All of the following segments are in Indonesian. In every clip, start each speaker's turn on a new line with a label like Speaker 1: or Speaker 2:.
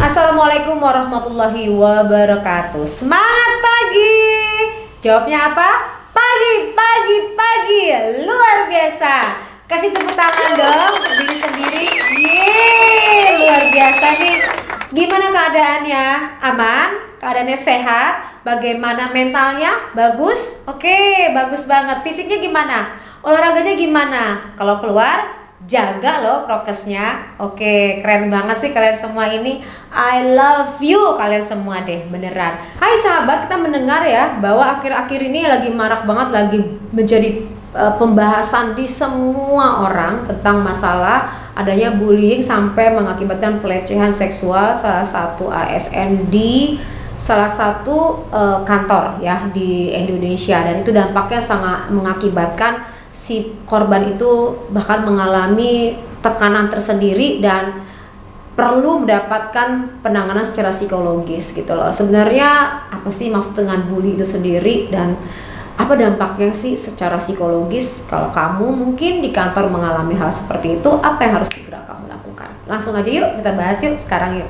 Speaker 1: Assalamualaikum warahmatullahi wabarakatuh. Semangat pagi. Jawabnya apa? Pagi, pagi, pagi. Luar biasa. Kasih tepuk tangan dong diri sendiri. Yeay, luar biasa nih. Gimana keadaannya? Aman? Keadaannya sehat? Bagaimana mentalnya? Bagus? Oke, bagus banget. Fisiknya gimana? Olahraganya gimana? Kalau keluar jaga loh prokesnya. Oke, keren banget sih kalian semua ini. I love you kalian semua deh, beneran. Hai sahabat, kita mendengar ya bahwa akhir-akhir ini lagi marak banget, lagi menjadi pembahasan di semua orang tentang masalah adanya bullying sampai mengakibatkan pelecehan seksual salah satu ASN di salah satu kantor ya di Indonesia, dan itu dampaknya sangat mengakibatkan si korban itu bahkan mengalami tekanan tersendiri dan perlu mendapatkan penanganan secara psikologis gitu loh. Sebenarnya apa sih maksud dengan bully itu sendiri dan apa dampaknya sih secara psikologis? Kalau kamu mungkin di kantor mengalami hal seperti itu, apa yang harus segera kamu lakukan? Langsung aja yuk kita bahas yuk sekarang yuk.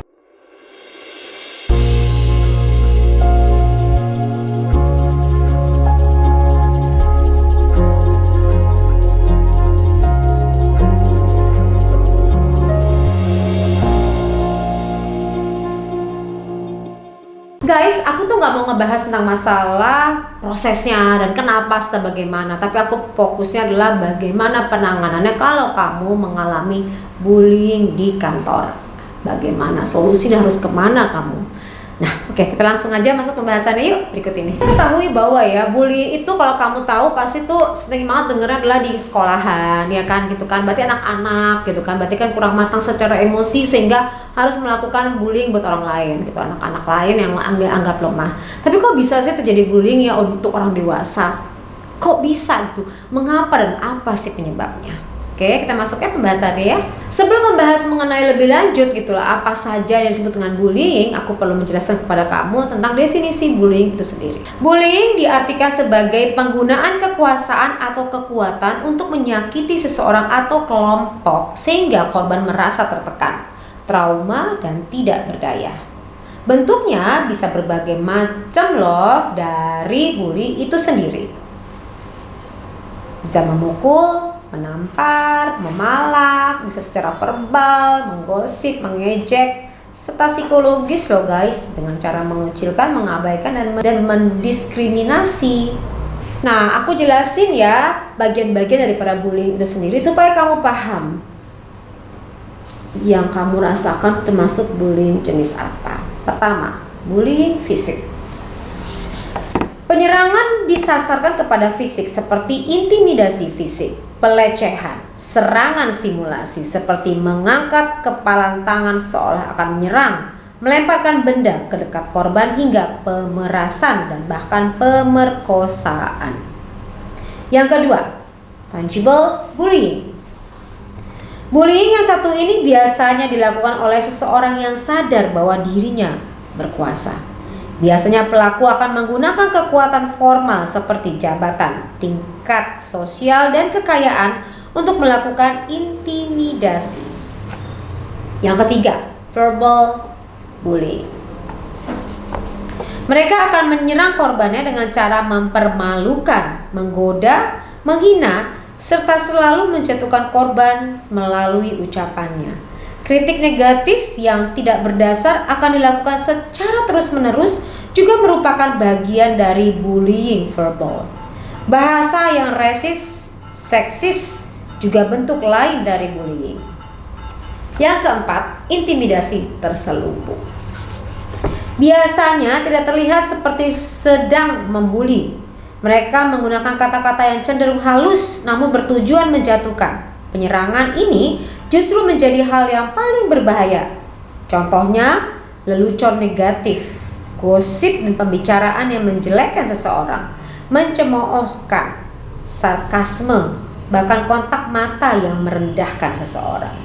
Speaker 1: Guys, aku tuh nggak mau ngebahas tentang masalah prosesnya dan kenapa serta bagaimana, tapi aku fokusnya adalah bagaimana penanganannya kalau kamu mengalami bullying di kantor. Bagaimana solusinya, harus kemana kamu? Nah, oke, kita langsung aja masuk pembahasannya yuk, berikut ini. Ketahui bahwa ya, bully itu kalau kamu tahu pasti tuh sering banget dengernya adalah di sekolahan, ya kan, gitu kan. Berarti anak-anak gitu kan, berarti kan kurang matang secara emosi sehingga harus melakukan bullying buat orang lain gitu, anak-anak lain yang anggap lemah. Tapi kok bisa sih terjadi bullying ya untuk orang dewasa? Kok bisa gitu? Mengapa dan apa sih penyebabnya? Oke, kita masuk ke pembahasannya ya. Sebelum membahas mengenai lebih lanjut gitulah apa saja yang disebut dengan bullying, aku perlu menjelaskan kepada kamu tentang definisi bullying itu sendiri. Bullying diartikan sebagai penggunaan kekuasaan atau kekuatan untuk menyakiti seseorang atau kelompok sehingga korban merasa tertekan, trauma, dan tidak berdaya. Bentuknya bisa berbagai macam loh dari bully itu sendiri. Bisa memukul, menampar, memalak, bisa secara verbal, menggosip, mengejek, serta psikologis loh guys, dengan cara mengucilkan, mengabaikan, dan mendiskriminasi. Nah, aku jelasin ya bagian-bagian daripada bullying itu sendiri supaya kamu paham yang kamu rasakan termasuk bullying jenis apa. Pertama, bullying fisik. Penyerangan disasarkan kepada fisik seperti intimidasi fisik, pelecehan, serangan simulasi seperti mengangkat kepalan tangan seolah akan menyerang, melemparkan benda ke dekat korban hingga pemerasan dan bahkan pemerkosaan. Yang kedua, tangible bullying. Bullying yang satu ini biasanya dilakukan oleh seseorang yang sadar bahwa dirinya berkuasa. Biasanya pelaku akan menggunakan kekuatan formal seperti jabatan, tingkat sosial, dan kekayaan untuk melakukan intimidasi. Yang ketiga, verbal bullying. Mereka akan menyerang korbannya dengan cara mempermalukan, menggoda, menghina, serta selalu menjatuhkan korban melalui ucapannya. Kritik negatif yang tidak berdasar akan dilakukan secara terus-menerus juga merupakan bagian dari bullying verbal. Bahasa yang resis, seksis juga bentuk lain dari bullying. Yang keempat, intimidasi terselubung. Biasanya tidak terlihat seperti sedang membuli. Mereka menggunakan kata-kata yang cenderung halus namun bertujuan menjatuhkan. Penyerangan ini justru menjadi hal yang paling berbahaya. Contohnya, lelucon negatif, gosip dan pembicaraan yang menjelekkan seseorang, mencemoohkan, sarkasme, bahkan kontak mata yang merendahkan seseorang.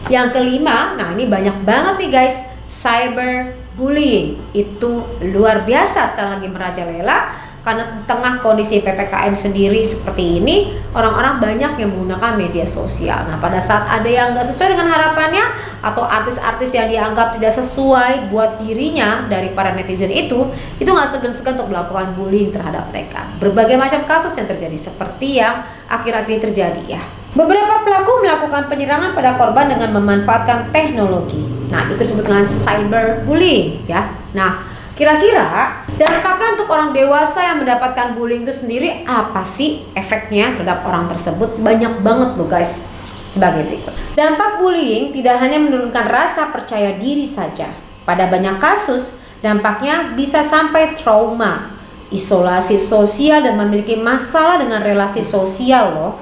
Speaker 1: Yang kelima, nah ini banyak banget nih guys, cyberbullying. Itu luar biasa sekarang lagi merajalela. Karena di tengah kondisi PPKM sendiri seperti ini, orang-orang banyak yang menggunakan media sosial. Nah, pada saat ada yang nggak sesuai dengan harapannya atau artis-artis yang dianggap tidak sesuai buat dirinya dari para netizen itu nggak segan-segan untuk melakukan bullying terhadap mereka. Berbagai macam kasus yang terjadi seperti yang akhir-akhir ini terjadi ya. Beberapa pelaku melakukan penyerangan pada korban dengan memanfaatkan teknologi. Nah, itu disebut dengan cyberbullying ya. Nah, kira-kira dampaknya untuk orang dewasa yang mendapatkan bullying itu sendiri apa sih efeknya terhadap orang tersebut? Banyak banget loh guys. Sebagai berikut. Dampak bullying tidak hanya menurunkan rasa percaya diri saja. Pada banyak kasus, dampaknya bisa sampai trauma, isolasi sosial, dan memiliki masalah dengan relasi sosial loh.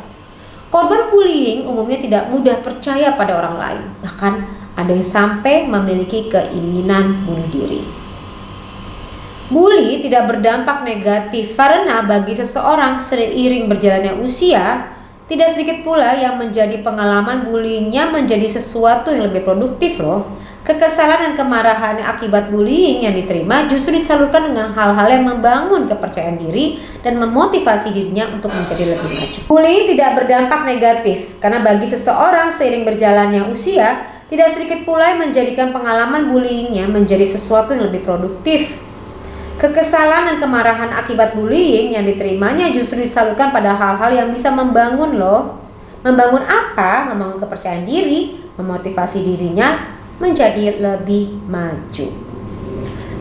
Speaker 1: Korban bullying umumnya tidak mudah percaya pada orang lain. Bahkan ada yang sampai memiliki keinginan bunuh diri. Bully tidak berdampak negatif karena bagi seseorang seiring berjalannya usia, tidak sedikit pula yang menjadi pengalaman bullyingnya menjadi sesuatu yang lebih produktif loh. Kekesalan dan kemarahan akibat bullying yang diterima justru disalurkan dengan hal-hal yang membangun kepercayaan diri dan memotivasi dirinya untuk menjadi lebih maju. Bullying tidak berdampak negatif karena bagi seseorang seiring berjalannya usia, tidak sedikit pula yang menjadikan pengalaman bullyingnya menjadi sesuatu yang lebih produktif. Kekesalan dan kemarahan akibat bullying yang diterimanya justru disalurkan pada hal-hal yang bisa membangun loh. Membangun apa? Membangun kepercayaan diri, memotivasi dirinya menjadi lebih maju.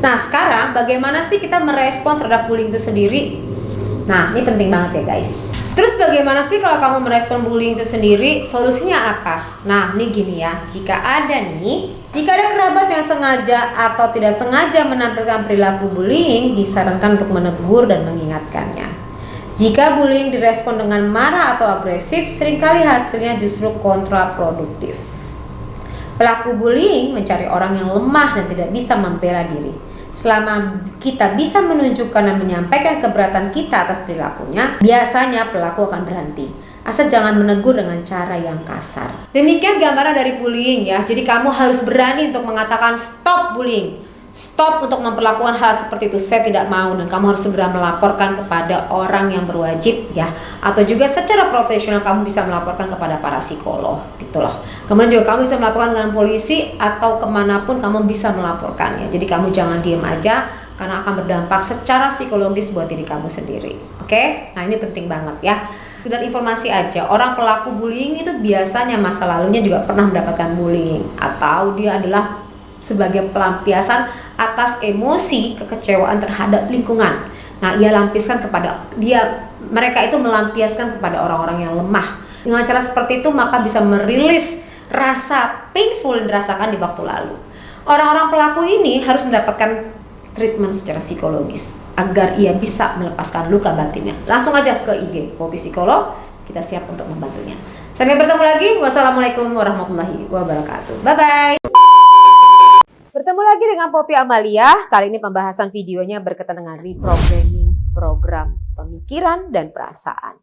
Speaker 1: Nah, sekarang bagaimana sih kita merespon terhadap bullying itu sendiri? Nah, ini penting banget ya guys. Terus bagaimana sih kalau kamu merespon bullying itu sendiri? Solusinya apa? Nah, ini gini ya. Jika ada kerabat yang sengaja atau tidak sengaja menampilkan perilaku bullying, disarankan untuk menegur dan mengingatkannya. Jika bullying direspon dengan marah atau agresif, seringkali hasilnya justru kontraproduktif. Pelaku bullying mencari orang yang lemah dan tidak bisa membela diri. Selama kita bisa menunjukkan dan menyampaikan keberatan kita atas perilakunya, biasanya pelaku akan berhenti. Asal jangan menegur dengan cara yang kasar. Demikian gambaran dari bullying ya. Jadi kamu harus berani untuk mengatakan stop bullying. Stop untuk memperlakukan hal seperti itu, saya tidak mau, dan kamu harus segera melaporkan kepada orang yang berwajib ya. Atau juga secara profesional kamu bisa melaporkan kepada para psikolog gitu loh. Kemudian juga kamu bisa melaporkan dengan polisi atau kemanapun kamu bisa melaporkannya. Jadi kamu jangan diem aja karena akan berdampak secara psikologis buat diri kamu sendiri. Oke? Nah, ini penting banget ya. Sekedar informasi aja, orang pelaku bullying itu biasanya masa lalunya juga pernah mendapatkan bullying atau dia adalah sebagai pelampiasan atas emosi kekecewaan terhadap lingkungan. Nah, mereka itu melampiaskan kepada orang-orang yang lemah. Dengan cara seperti itu maka bisa merilis rasa painful yang dirasakan di waktu lalu. Orang-orang pelaku ini harus mendapatkan treatment secara psikologis agar ia bisa melepaskan luka batinnya. Langsung aja ke IG Poppy Psikolog, kita siap untuk membantunya. Sampai bertemu lagi. Wassalamualaikum warahmatullahi wabarakatuh. Bye-bye. Bertemu lagi dengan Poppy Amalia. Kali ini pembahasan videonya berkaitan dengan reprogramming program pemikiran dan perasaan.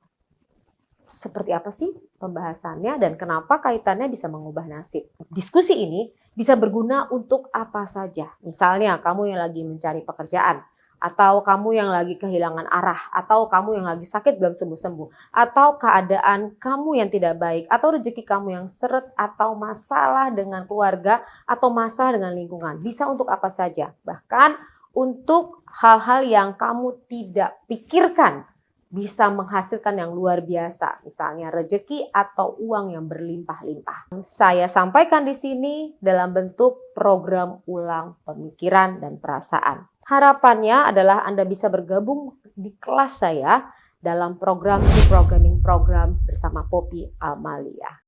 Speaker 1: Seperti apa sih pembahasannya dan kenapa kaitannya bisa mengubah nasib? Diskusi ini bisa berguna untuk apa saja. Misalnya kamu yang lagi mencari pekerjaan, atau kamu yang lagi kehilangan arah, atau kamu yang lagi sakit belum sembuh-sembuh, atau keadaan kamu yang tidak baik, atau rezeki kamu yang seret, atau masalah dengan keluarga, atau masalah dengan lingkungan. Bisa untuk apa saja, bahkan untuk hal-hal yang kamu tidak pikirkan bisa menghasilkan yang luar biasa, misalnya rezeki atau uang yang berlimpah-limpah. Saya sampaikan di sini dalam bentuk program ulang pemikiran dan perasaan. Harapannya adalah Anda bisa bergabung di kelas saya dalam program reprogramming program bersama Poppy Amalia.